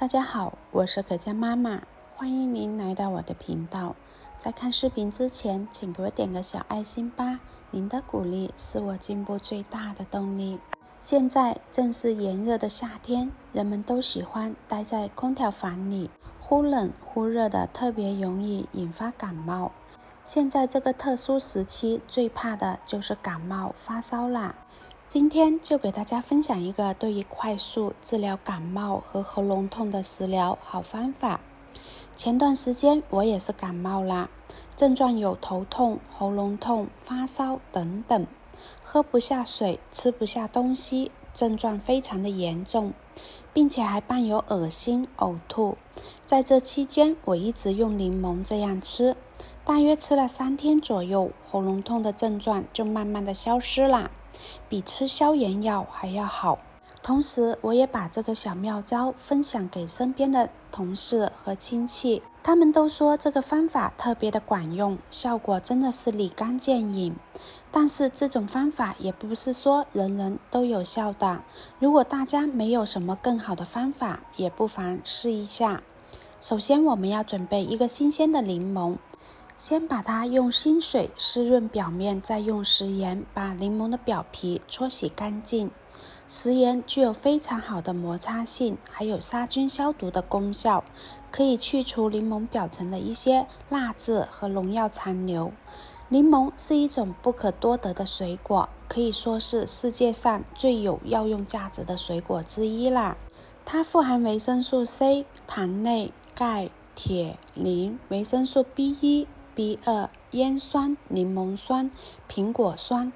大家好，我是可佳妈妈，欢迎您来到我的频道。在看视频之前，请给我点个小爱心吧，您的鼓励是我进步最大的动力。现在正是炎热的夏天，人们都喜欢待在空调房里，忽冷忽热的，特别容易引发感冒。现在这个特殊时期，最怕的就是感冒发烧啦。今天就给大家分享一个对于快速治疗感冒和喉咙痛的食疗好方法。前段时间我也是感冒啦，症状有头痛、喉咙痛、发烧等等，喝不下水，吃不下东西，症状非常的严重，并且还伴有恶心、呕吐。在这期间，我一直用柠檬这样吃，大约吃了3天左右，喉咙痛的症状就慢慢的消失啦。比吃消炎药还要好。同时我也把这个小妙招分享给身边的同事和亲戚，他们都说这个方法特别的管用，效果真的是立竿见影。但是这种方法也不是说人人都有效的，如果大家没有什么更好的方法，也不妨试一下。首先我们要准备一个新鲜的柠檬，先把它用清水湿润表面，再用食盐把柠檬的表皮搓洗干净。食盐具有非常好的摩擦性，还有杀菌消毒的功效，可以去除柠檬表层的一些蜡质和农药残留。柠檬是一种不可多得的水果，可以说是世界上最有药用价值的水果之一啦。它富含维生素 C、糖类、钙、铁、磷、维生素 B1、B2、烟酸、柠檬酸、苹果酸，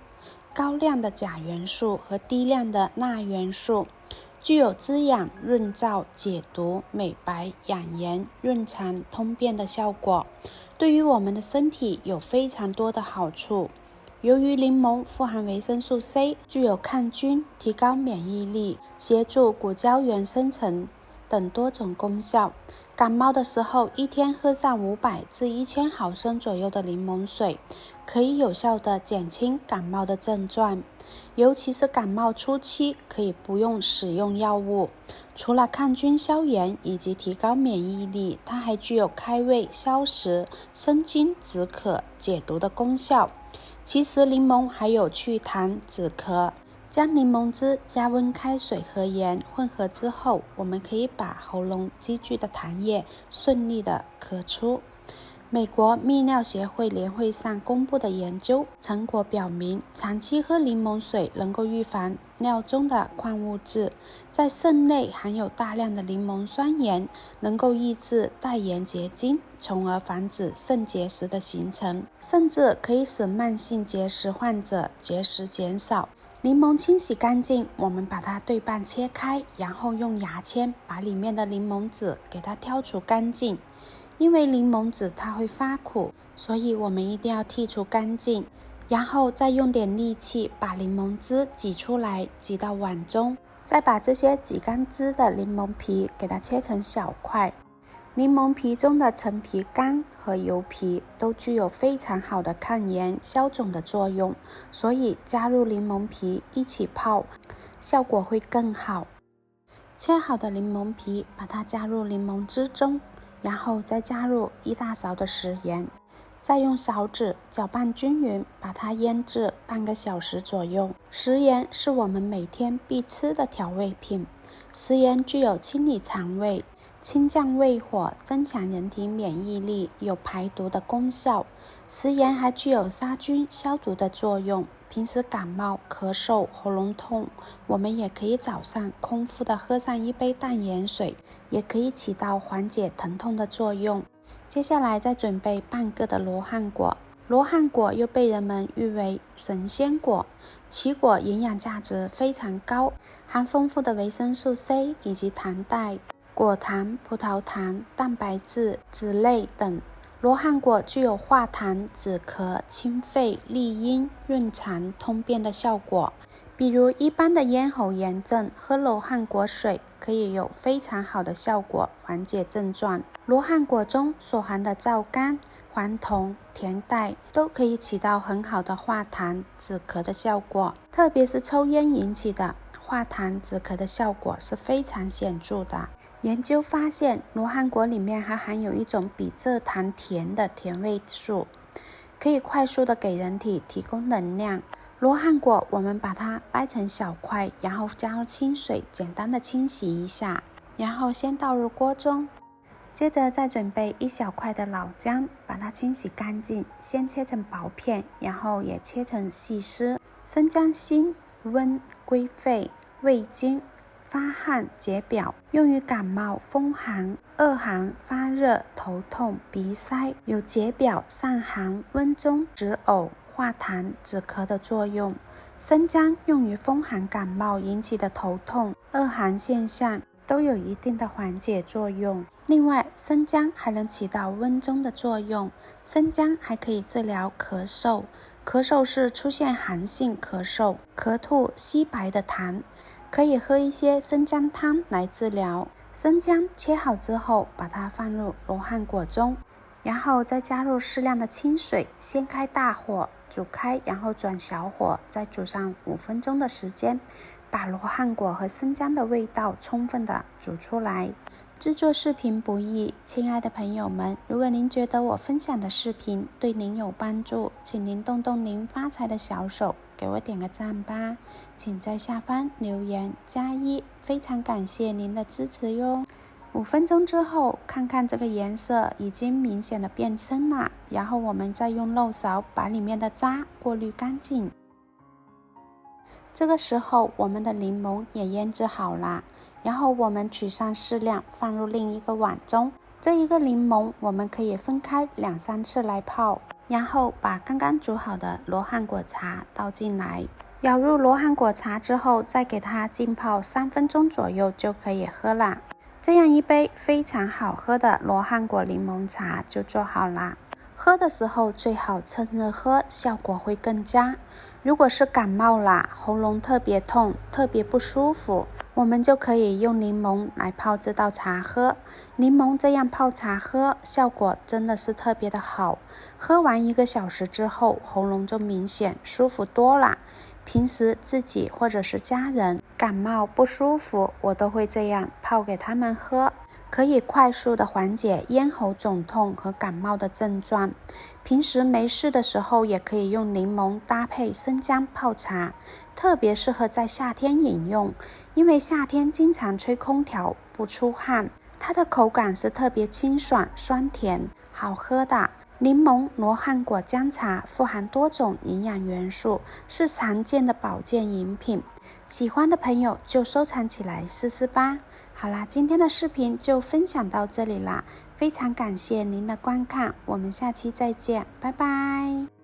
高量的钾元素和低量的钠元素，具有滋养、润燥、解毒、美白、养颜、润肠、通便的效果，对于我们的身体有非常多的好处。由于柠檬富含维生素 C， 具有抗菌、提高免疫力、协助骨胶原生成等多种功效。感冒的时候，一天喝上500至1000毫升左右的柠檬水，可以有效地减轻感冒的症状。尤其是感冒初期，可以不用使用药物。除了抗菌消炎以及提高免疫力，它还具有开胃、消食、生津止渴、解毒的功效。其实柠檬还有去痰止咳。将柠檬汁加温开水和盐混合之后，我们可以把喉咙积聚的痰液顺利的咳出。美国泌尿协会年会上公布的研究成果表明，长期喝柠檬水能够预防尿中的矿物质，在肾内含有大量的柠檬酸盐，能够抑制带盐结晶，从而防止肾结石的形成，甚至可以使慢性结石患者结石减少。柠檬清洗干净，我们把它对半切开，然后用牙签把里面的柠檬籽给它挑除干净。因为柠檬籽它会发苦，所以我们一定要剔除干净，然后再用点力气把柠檬汁挤出来，挤到碗中，再把这些挤干汁的柠檬皮给它切成小块。柠檬皮中的陈皮苷和油皮都具有非常好的抗炎消肿的作用，所以加入柠檬皮一起泡，效果会更好。切好的柠檬皮把它加入柠檬汁中，然后再加入1大勺的食盐，再用勺子搅拌均匀，把它腌制半个小时左右。食盐是我们每天必吃的调味品，食盐具有清理肠胃、清降胃火、增强人体免疫力，有排毒的功效。食盐还具有杀菌消毒的作用，平时感冒、咳嗽、喉咙痛，我们也可以早上空腹的喝上1杯淡盐水，也可以起到缓解疼痛的作用。接下来再准备半个的罗汉果。罗汉果又被人们誉为神仙果，其果营养价值非常高，含丰富的维生素 C 以及糖带、果糖、葡萄糖、蛋白质、脂类等。罗汉果具有化痰、止咳、清肺、利阴、润肠、通便的效果。比如一般的咽喉炎症，喝罗汉果水可以有非常好的效果，缓解症状。罗汉果中所含的皂苷、黄酮、甜带都可以起到很好的化痰止咳的效果，特别是抽烟引起的化痰止咳的效果是非常显著的。研究发现，罗汉果里面还含有一种比蔗糖甜的甜味素，可以快速的给人体提供能量。罗汉果我们把它掰成小块，然后加入清水简单的清洗一下，然后先倒入锅中，接着再准备1小块的老姜，把它清洗干净，先切成薄片，然后也切成细丝。生姜辛、温、归肺、胃经、发汗解表，用于感冒、风寒、恶寒、发热、头痛、鼻塞，有解表、散寒、温中、止呕、化痰、止咳的作用。生姜用于风寒感冒引起的头痛、恶寒现象，都有一定的缓解作用。另外，生姜还能起到温中的作用。生姜还可以治疗咳嗽，咳嗽是出现寒性咳嗽，咳吐稀白的痰，可以喝一些生姜汤来治疗。生姜切好之后，把它放入罗汉果中，然后再加入适量的清水，先开大火煮开，然后转小火，再煮上5分钟的时间，把罗汉果和生姜的味道充分的煮出来。制作视频不易，亲爱的朋友们，如果您觉得我分享的视频对您有帮助，请您动动您发财的小手，给我点个赞吧。请在下方留言+1，非常感谢您的支持哟。5分钟之后，看看这个颜色已经明显的变深了，然后我们再用漏勺把里面的渣过滤干净。这个时候我们的柠檬也腌制好了，然后我们取上适量放入另一个碗中。这一个柠檬我们可以分开2-3次来泡，然后把刚刚煮好的罗汉果茶倒进来，舀入罗汉果茶之后，再给它浸泡3分钟左右就可以喝了。这样一杯非常好喝的罗汉果柠檬茶就做好了。喝的时候最好趁热喝，效果会更佳。如果是感冒啦，喉咙特别痛，特别不舒服，我们就可以用柠檬来泡这道茶喝。柠檬这样泡茶喝，效果真的是特别的好。喝完1个小时之后，喉咙就明显舒服多了。平时自己或者是家人感冒不舒服，我都会这样泡给他们喝，可以快速的缓解咽喉肿痛和感冒的症状。平时没事的时候，也可以用柠檬搭配生姜泡茶，特别适合在夏天饮用，因为夏天经常吹空调不出汗，它的口感是特别清爽酸甜好喝的。柠檬罗汉果姜茶富含多种营养元素，是常见的保健饮品，喜欢的朋友就收藏起来试试吧。好啦，今天的视频就分享到这里啦，非常感谢您的观看，我们下期再见，拜拜。